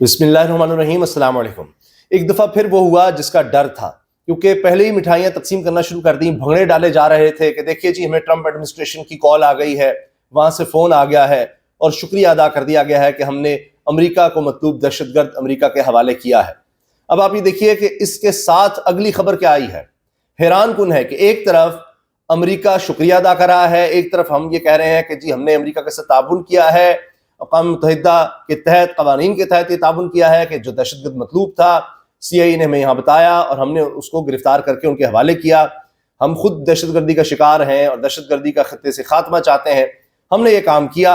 بسم اللہ الرحمن الرحیم، السلام علیکم۔ ایک دفعہ پھر وہ ہوا جس کا ڈر تھا، کیونکہ پہلے ہی مٹھائیاں تقسیم کرنا شروع کر دیں، بھنگڑے ڈالے جا رہے تھے کہ دیکھیے جی ہمیں ٹرمپ ایڈمنسٹریشن کی کال آ گئی ہے، وہاں سے فون آ گیا ہے اور شکریہ ادا کر دیا گیا ہے کہ ہم نے امریکہ کو مطلوب دہشت گرد امریکہ کے حوالے کیا ہے۔ اب آپ یہ دیکھیے کہ اس کے ساتھ اگلی خبر کیا آئی ہے۔ حیران کن ہے کہ ایک طرف امریکہ شکریہ ادا کر رہا ہے، ایک طرف ہم یہ کہہ رہے ہیں کہ جی ہم نے امریکہ کے ساتھ تعاون کیا ہے، اقوام متحدہ کے تحت قوانین کے تحت یہ تعاون کیا ہے کہ جو دہشت گرد مطلوب تھا سی آئی اے نے ہمیں یہاں بتایا اور ہم نے اس کو گرفتار کر کے ان کے حوالے کیا۔ ہم خود دہشت گردی کا شکار ہیں اور دہشت گردی کا خطے سے خاتمہ چاہتے ہیں، ہم نے یہ کام کیا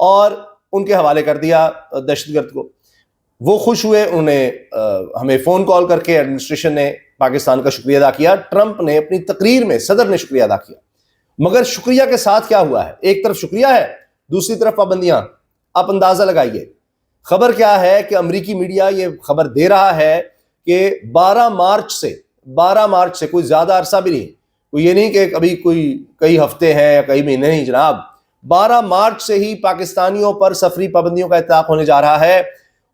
اور ان کے حوالے کر دیا دہشت گرد کو۔ وہ خوش ہوئے، انہوں نے ہمیں فون کال کر کے ایڈمنسٹریشن نے پاکستان کا شکریہ ادا کیا، ٹرمپ نے اپنی تقریر میں صدر نے شکریہ ادا کیا۔ مگر شکریہ کے ساتھ کیا ہوا ہے؟ ایک طرف شکریہ ہے، دوسری طرف پابندیاں۔ آپ اندازہ لگائیے خبر کیا ہے کہ امریکی میڈیا یہ خبر دے رہا ہے کہ 12 مارچ سے کوئی زیادہ عرصہ بھی نہیں، کوئی یہ نہیں کہ ابھی کوئی کئی ہفتے ہیں یا کئی مہینے نہیں جناب، 12 مارچ سے ہی پاکستانیوں پر سفری پابندیوں کا اطلاق ہونے جا رہا ہے،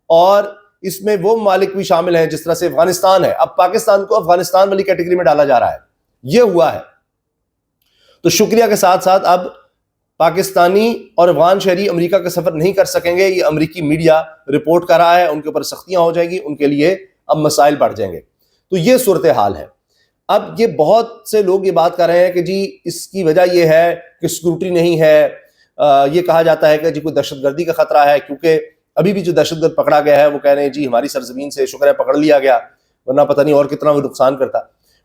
اور اس میں وہ ممالک بھی شامل ہیں جس طرح سے افغانستان ہے۔ اب پاکستان کو افغانستان والی کیٹیگری میں ڈالا جا رہا ہے، یہ ہوا ہے۔ تو شکریہ کے ساتھ ساتھ اب پاکستانی اور افغان شہری امریکہ کا سفر نہیں کر سکیں گے، یہ امریکی میڈیا رپورٹ کر رہا ہے، ان کے اوپر سختیاں ہو جائیں گی، ان کے لیے اب مسائل بڑھ جائیں گے۔ تو یہ صورتحال ہے۔ اب یہ بہت سے لوگ یہ بات کر رہے ہیں کہ جی اس کی وجہ یہ ہے کہ سیکورٹی نہیں ہے، یہ کہا جاتا ہے کہ جی کوئی دہشت گردی کا خطرہ ہے، کیونکہ ابھی بھی جو دہشت گرد پکڑا گیا ہے وہ کہہ رہے ہیں جی ہماری سرزمین سے شکر ہے پکڑ لیا گیا، ورنہ پتہ نہیں اور کتنا وہ نقصان کرتا،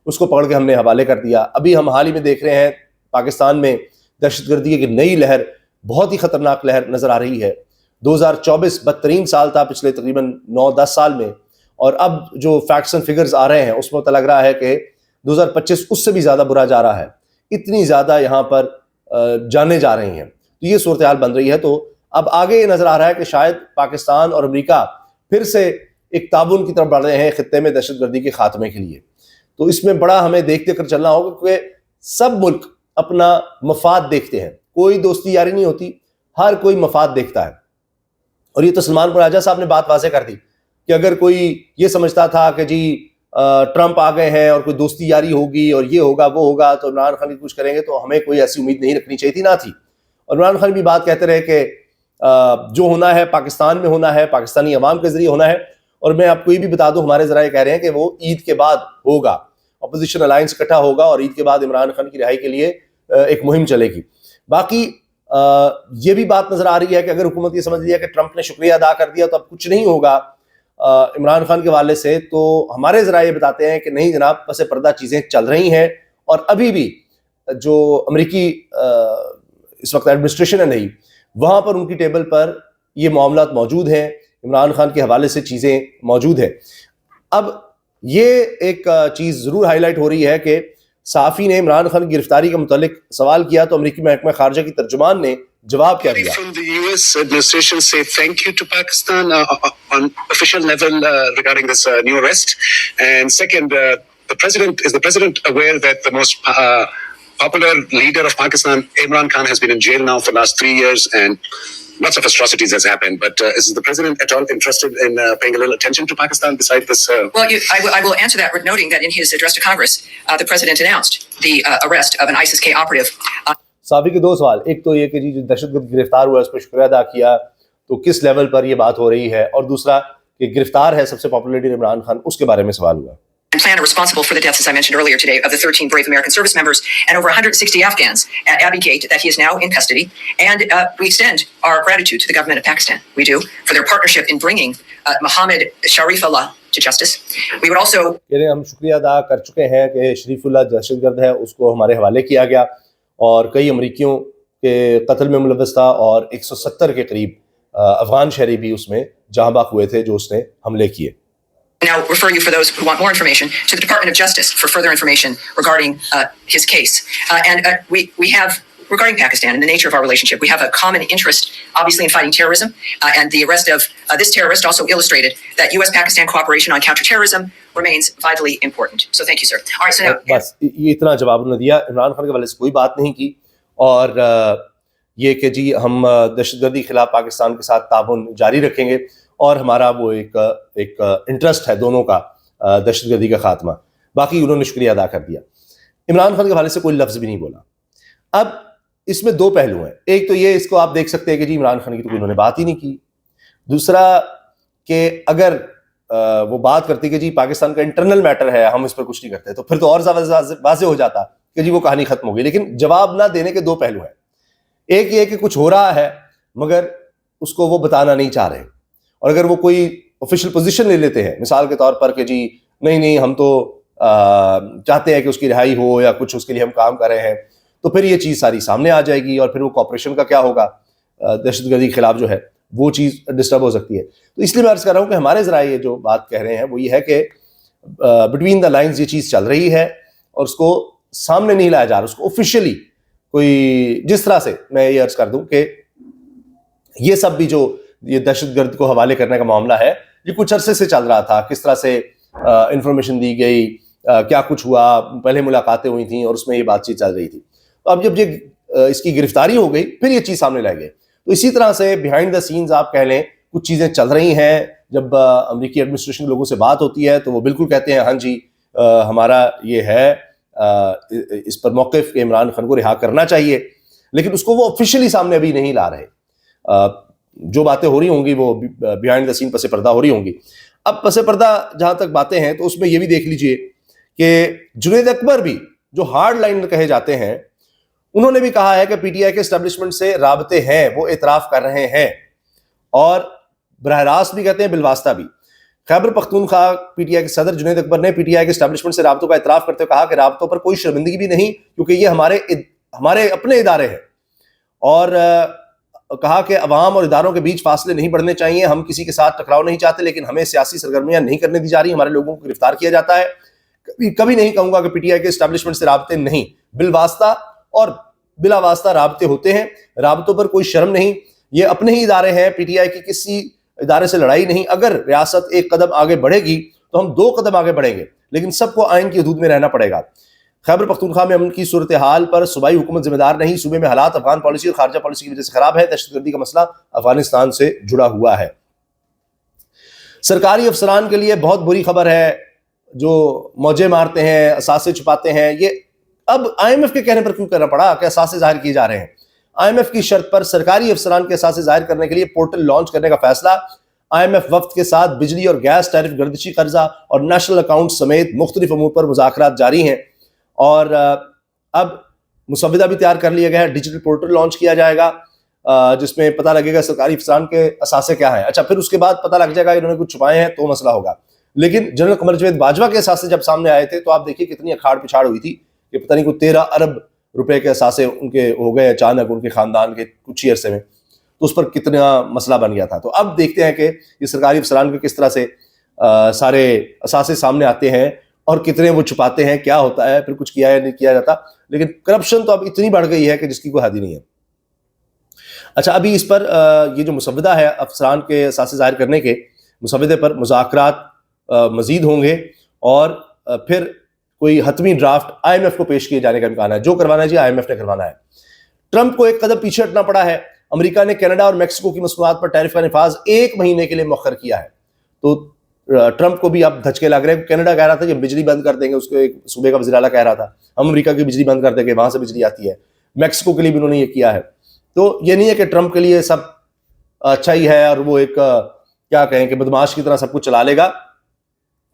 اس کو پکڑ کے ہم نے حوالے کر دیا۔ ابھی ہم حال ہی میں دیکھ رہے ہیں پاکستان میں دہشت گردی کی نئی لہر، بہت ہی خطرناک لہر نظر آ رہی ہے۔ 2024 بدترین سال تھا پچھلے تقریباً 9-10 سال میں، اور اب جو فیکٹس اینڈ فگرز آ رہے ہیں اس میں تو لگ رہا ہے کہ 2025 اس سے بھی زیادہ برا جا رہا ہے، اتنی زیادہ یہاں پر جانیں جا رہی ہیں۔ تو یہ صورتحال بن رہی ہے۔ تو اب آگے یہ نظر آ رہا ہے کہ شاید پاکستان اور امریکہ پھر سے ایک تعاون کی طرف بڑھ رہے ہیں خطے میں دہشت گردی کے خاتمے کے لیے۔ تو اس میں بڑا ہمیں دیکھتے کر چلنا ہوگا، کیونکہ سب ملک اپنا مفاد دیکھتے ہیں، کوئی دوستی یاری نہیں ہوتی، ہر کوئی مفاد دیکھتا ہے۔ اور یہ تو سلمان راجہ صاحب نے بات واضح کر دی کہ اگر کوئی یہ سمجھتا تھا کہ جی ٹرمپ آ گئے ہیں اور کوئی دوستی یاری ہوگی اور یہ ہوگا وہ ہوگا تو عمران خان کی کچھ کریں گے، تو ہمیں کوئی ایسی امید نہیں رکھنی چاہیے تھی، نہ تھی۔ اور عمران خان بھی بات کہتے رہے کہ جو ہونا ہے پاکستان میں ہونا ہے، پاکستانی عوام کے ذریعے ہونا ہے۔ اور میں آپ کو یہ بھی بتا دوں، ہمارے ذرائع کہہ رہے ہیں کہ وہ عید کے بعد ہوگا، اپوزیشن الائنس اکٹھا ہوگا اور عید کے بعد عمران خان کی رہائی کے لیے ایک مہم چلے گی۔ باقی یہ بھی بات نظر آ رہی ہے کہ اگر حکومت یہ سمجھ لیا کہ ٹرمپ نے شکریہ ادا کر دیا تو اب کچھ نہیں ہوگا عمران خان کے حوالے سے، تو ہمارے ذرائع بتاتے ہیں کہ نہیں جناب، پس پردہ چیزیں چل رہی ہیں، اور ابھی بھی جو امریکی اس وقت ایڈمنسٹریشن ہے نئی، وہاں پر ان کی ٹیبل پر یہ معاملات موجود ہیں، عمران خان کے حوالے سے چیزیں موجود ہیں۔ اب یہ ایک چیز ضرور ہائی لائٹ ہو رہی ہے کہ صحافی نے عمران خان کی گرفتاری کے متعلق سوال کیا تو امریکی محکمہ خارجہ کی ترجمان نے جواب کیا دیا۔ From the US administration say thank you to Pakistan on official level regarding this new arrest. And second, is the president aware that the most popular leader of Pakistan, Imran Khan, has been in jail now for the last 3 years and lots of atrocities has happened. But is the president at all interested in paying a little attention to Pakistan besides this? Well, I will answer that, noting that in his address to Congress, the president announced the arrest of an ISIS-K operative. صحافی کے 2 سوال، ایک تو یہ کہ جی جو دہشت گرد گرفتار ہوا اس پہ شکریہ ادا کیا، تو کس لیول پر یہ بات ہو رہی ہے، اور دوسرا کہ گرفتار ہے سب سے پاپولر لیڈر عمران خان، اس کے بارے میں سوال ہوا۔ And plan are responsible for the deaths, as I mentioned earlier today, of the 13 brave American service members and over 160 Afghans at Abbey Gate that he is now in custody. And we extend our gratitude to the government of Pakistan. We do, for their partnership in bringing Mohammed Sharifullah to justice. We would also... ہم شکریہ ادا کر چکے ہیں کہ شریف اللہ دہشت گرد ہے، اس کو ہمارے حوالے کیا گیا، اور کئی امریکیوں کے قتل میں ملوث تھا، اور 170 کے قریب افغان شہری بھی اس میں جاں بحق ہوئے تھے جو اس نے حملے کیے۔ Now refer you, for those who want more information, to the Department of Justice for further information regarding his case. And we have, regarding Pakistan and the nature of our relationship, we have a common interest, obviously, in fighting terrorism. And the arrest of this terrorist also illustrated that U.S.-Pakistan cooperation on counterterrorism remains vitally important. So thank you, sir. All right, so now... بس یہ اتنا جواب انہوں نے دیا، عمران خان کے حوالے سے کوئی بات نہیں کی، اور یہ کہ جی ہم دہشت گردی کے خلاف پاکستان کے ساتھ تعاون جاری رکھیں گے۔ اور ہمارا وہ ایک انٹرسٹ ہے دونوں کا دہشت گردی کا خاتمہ. باقی انہوں نے شکریہ ادا کر دیا. عمران خان کے حوالے سے کوئی لفظ بھی نہیں بولا. اب اس میں دو پہلو ہیں. ایک تو یہ، اس کو آپ دیکھ سکتے ہیں کہ جی عمران خان کی تو انہوں نے بات ہی نہیں کی. دوسرا کہ اگر وہ بات کرتی کہ جی پاکستان کا انٹرنل میٹر ہے، ہم اس پر کچھ نہیں کرتے، تو پھر تو اور زیادہ واضح ہو جاتا کہ جی وہ کہانی ختم ہو گئی. لیکن جواب نہ دینے کے دو پہلو ہیں. ایک یہ کہ کچھ ہو رہا ہے مگر اس کو وہ بتانا نہیں چاہ رہے، اور اگر وہ کوئی آفیشیل پوزیشن لے لیتے ہیں مثال کے طور پر کہ جی نہیں ہم تو چاہتے ہیں کہ اس کی رہائی ہو یا کچھ اس کے لیے ہم کام کر رہے ہیں، تو پھر یہ چیز ساری سامنے آ جائے گی، اور پھر وہ کوآپریشن کا کیا ہوگا، دہشت گردی کے خلاف جو ہے وہ چیز ڈسٹرب ہو سکتی ہے. تو اس لیے میں عرض کر رہا ہوں کہ ہمارے ذرائع یہ جو بات کہہ رہے ہیں وہ یہ ہے کہ بٹوین دا لائنز یہ چیز چل رہی ہے اور اس کو سامنے نہیں لایا جا رہا، اس کو آفیشیلی کوئی جس طرح سے میں یہ عرض کر دوں کہ یہ سب بھی جو یہ دہشت گرد کو حوالے کرنے کا معاملہ ہے یہ کچھ عرصے سے چل رہا تھا. کس طرح سے انفارمیشن دی گئی، کیا کچھ ہوا، پہلے ملاقاتیں ہوئی تھیں اور اس میں یہ بات چیت چل رہی تھی. تو اب جب یہ اس کی گرفتاری ہو گئی پھر یہ چیز سامنے لائے گئے. تو اسی طرح سے بیہائنڈ دا سینز آپ کہہ لیں کچھ چیزیں چل رہی ہیں. جب امریکی ایڈمنسٹریشن کے لوگوں سے بات ہوتی ہے تو وہ بالکل کہتے ہیں ہاں جی ہمارا یہ ہے اس پر موقف کہ عمران خان کو رہا کرنا چاہیے، لیکن اس کو وہ آفیشیلی سامنے ابھی نہیں لا رہے. جو باتیں ہو رہی ہوں گی وہ بیہائنڈ دا سین پس پردہ ہو رہی ہوں گی. اب پس پردہ جہاں تک باتیں ہیں تو اس میں یہ بھی دیکھ لیجئے کہ جنید اکبر بھی جو ہارڈ لائن کہے جاتے ہیں انہوں نے بھی کہا ہے کہ پی ٹی آئی کے اسٹیبلشمنٹ سے رابطے ہیں، وہ اعتراف کر رہے ہیں، اور براہ راست بھی کہتے ہیں بالواسطہ بھی. Khyber Pakhtunkhwa P T I کے صدر جنید اکبر نے پی ٹی آئی کے اسٹیبلشمنٹ سے رابطوں کا اعتراف کرتے ہوئے کہا کہ رابطوں پر کوئی شرمندگی بھی نہیں کیونکہ یہ ہمارے اپنے ادارے ہیں، اور کہا کہ عوام اور اداروں کے بیچ فاصلے نہیں بڑھنے چاہیے. ہم کسی کے ساتھ ٹکراؤ نہیں چاہتے لیکن ہمیں سیاسی سرگرمیاں نہیں کرنے دی جا رہی، ہمارے لوگوں کو گرفتار کیا جاتا ہے. کبھی نہیں کہوں گا کہ پی ٹی آئی کے اسٹیبلشمنٹ سے رابطے نہیں، بالواسطہ اور بلا واسطہ رابطے ہوتے ہیں. رابطوں پر کوئی شرم نہیں، یہ اپنے ہی ادارے ہیں. پی ٹی آئی کی کسی ادارے سے لڑائی نہیں. اگر ریاست ایک قدم آگے بڑھے گی تو ہم 2 قدم آگے بڑھیں گے، لیکن سب کو آئین کی حدود میں رہنا پڑے گا. خیبر پختونخوا میں امن کی صورتحال پر صوبائی حکومت ذمہ دار نہیں. صوبے میں حالات افغان پالیسی اور خارجہ پالیسی کی وجہ سے خراب ہے. دہشت گردی کا مسئلہ افغانستان سے جڑا ہوا ہے. سرکاری افسران کے لیے بہت بری خبر ہے، جو موجے مارتے ہیں، اثاثے چھپاتے ہیں. یہ اب آئی ایم ایف کے کہنے پر کیوں کرنا پڑا کہ اثاثے ظاہر کیے جا رہے ہیں؟ آئی ایم ایف کی شرط پر سرکاری افسران کے اثاثے ظاہر کرنے کے لیے پورٹل لانچ کرنے کا فیصلہ. آئی ایم ایف وفد کے ساتھ بجلی اور گیس ٹیرف گردشی قرضہ اور نیشنل اکاؤنٹ سمیت مختلف امور پر مذاکرات جاری ہیں، اور اب مسودہ بھی تیار کر لیا گیا ہے. ڈیجیٹل پورٹل لانچ کیا جائے گا جس میں پتہ لگے گا سرکاری افسران کے اثاثے کیا ہیں. اچھا، پھر اس کے بعد پتہ لگ جائے گا انہوں نے کچھ چھپائے ہیں تو مسئلہ ہوگا. لیکن جنرل قمر جاوید باجوہ کے اثاثے جب سامنے آئے تھے تو آپ دیکھیے کتنی اکھاڑ پچھاڑ ہوئی تھی کہ پتہ نہیں کوئی 13 ارب روپے کے اثاثے ان کے ہو گئے اچانک ان کے خاندان کے کچھ ہی عرصے میں. تو اس پر کتنا مسئلہ بن گیا تھا. تو اب دیکھتے ہیں کہ یہ سرکاری افسران کے کس طرح سے سارے اثاثے سامنے آتے ہیں اور کتنے وہ چھپاتے ہیں، کیا ہوتا ہے، پھر کچھ کیا یا نہیں کیا جاتا. لیکن کرپشن تو اب اتنی بڑھ گئی ہے کہ جس کی کوئی حد ہی نہیں ہے. اچھا، ابھی اس پر یہ جو مسودہ ہے افسران کے اثاثے ظاہر کرنے کے مسودے پر مذاکرات مزید ہوں گے، اور پھر کوئی حتمی ڈرافٹ آئی ایم ایف کو پیش کیے جانے کا امکان ہے. جو کروانا ہے جی آئی ایم ایف نے کروانا ہے. ٹرمپ کو ایک قدم پیچھے ہٹنا پڑا ہے. امریکہ نے کینیڈا اور میکسیکو کی مصنوعات پر ٹیرف کا نفاذ 1 مہینے کے لیے مؤخر کیا ہے. تو ٹرمپ کو بھی اب دھچکے لگ رہے ہیں. کینیڈا کہہ رہا تھا کہ بجلی بند کر دیں گے، اس کو ایک صوبے کا وزیر اعلیٰ کہہ رہا تھا ہم امریکہ کی بجلی بند کر دیں گے، وہاں سے بجلی آتی ہے. میکسیکو کے لیے بھی انہوں نے یہ کیا ہے. تو یہ نہیں ہے کہ ٹرمپ کے لیے سب اچھا ہی ہے اور وہ ایک کیا کہیں کہ بدماش کی طرح سب کچھ چلا لے گا،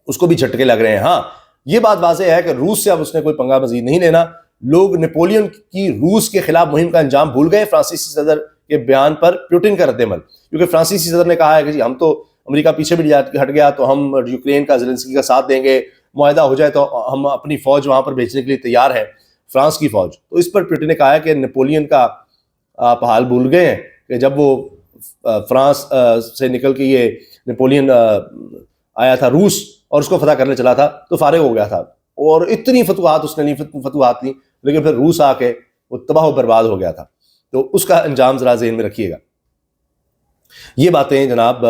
اس کو بھی جھٹکے لگ رہے ہیں. ہاں، یہ بات واضح ہے کہ روس سے اب اس نے کوئی پنگا مزید نہیں لینا. لوگ نیپولین کی روس کے خلاف مہم کا انجام بھول گئے. فرانسیسی صدر کے بیان پر پیوٹن کا رد عمل، کیونکہ فرانسیسی صدر نے کہا ہے کہ جی ہم تو امریکہ پیچھے بھی ہٹ گیا تو ہم یوکرین کا زیلنسکی کا ساتھ دیں گے، معاہدہ ہو جائے تو ہم اپنی فوج وہاں پر بھیجنے کے لیے تیار ہے، فرانس کی فوج. تو اس پر پیوٹن نے کہا ہے کہ نیپولین کا آپ حال بھول گئے ہیں کہ جب وہ فرانس سے نکل کے یہ نیپولین آیا تھا روس اور اس کو فتح کرنے چلا تھا تو فارغ ہو گیا تھا، اور اتنی فتوحات اس نے نہیں، فتوحات نہیں، لیکن پھر روس آ کے وہ تباہ و برباد ہو گیا تھا. تو اس کا انجام ذرا ذہن میں رکھیے گا. یہ باتیں جناب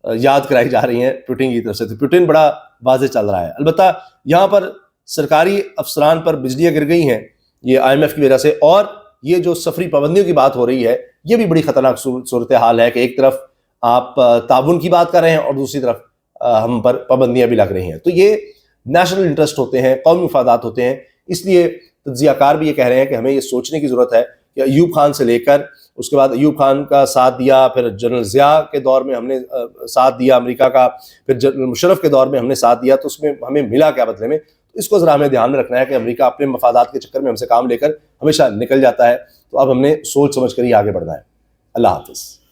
یاد کرائی جا رہی ہیں پیوٹن کی طرف سے. تو پیوٹن بڑا واضح چل رہا ہے. البتہ یہاں پر سرکاری افسران پر بجلیاں گر گئی ہیں یہ آئی ایم ایف کی وجہ سے، اور یہ جو سفری پابندیوں کی بات ہو رہی ہے یہ بھی بڑی خطرناک صورتحال ہے کہ ایک طرف آپ تعاون کی بات کر رہے ہیں اور دوسری طرف ہم پر پابندیاں بھی لگ رہی ہیں. تو یہ نیشنل انٹرسٹ ہوتے ہیں, قومی مفادات ہوتے ہیں. اس لیے تجزیہ کار بھی یہ کہہ رہے ہیں کہ ہمیں یہ سوچنے کی ضرورت ہے کہ ایوب خان سے لے کر اس کے بعد ایوب خان کا ساتھ دیا, پھر جنرل ضیاء کے دور میں ہم نے ساتھ دیا امریکہ کا, پھر جنرل مشرف کے دور میں ہم نے ساتھ دیا, تو اس میں ہمیں ملا کیا بدلے میں. تو اس کو ذرا ہمیں دھیان میں رکھنا ہے کہ امریکہ اپنے مفادات کے چکر میں ہم سے کام لے کر ہمیشہ نکل جاتا ہے. تو اب ہم نے سوچ سمجھ کر ہی آگے بڑھنا ہے. اللہ حافظ.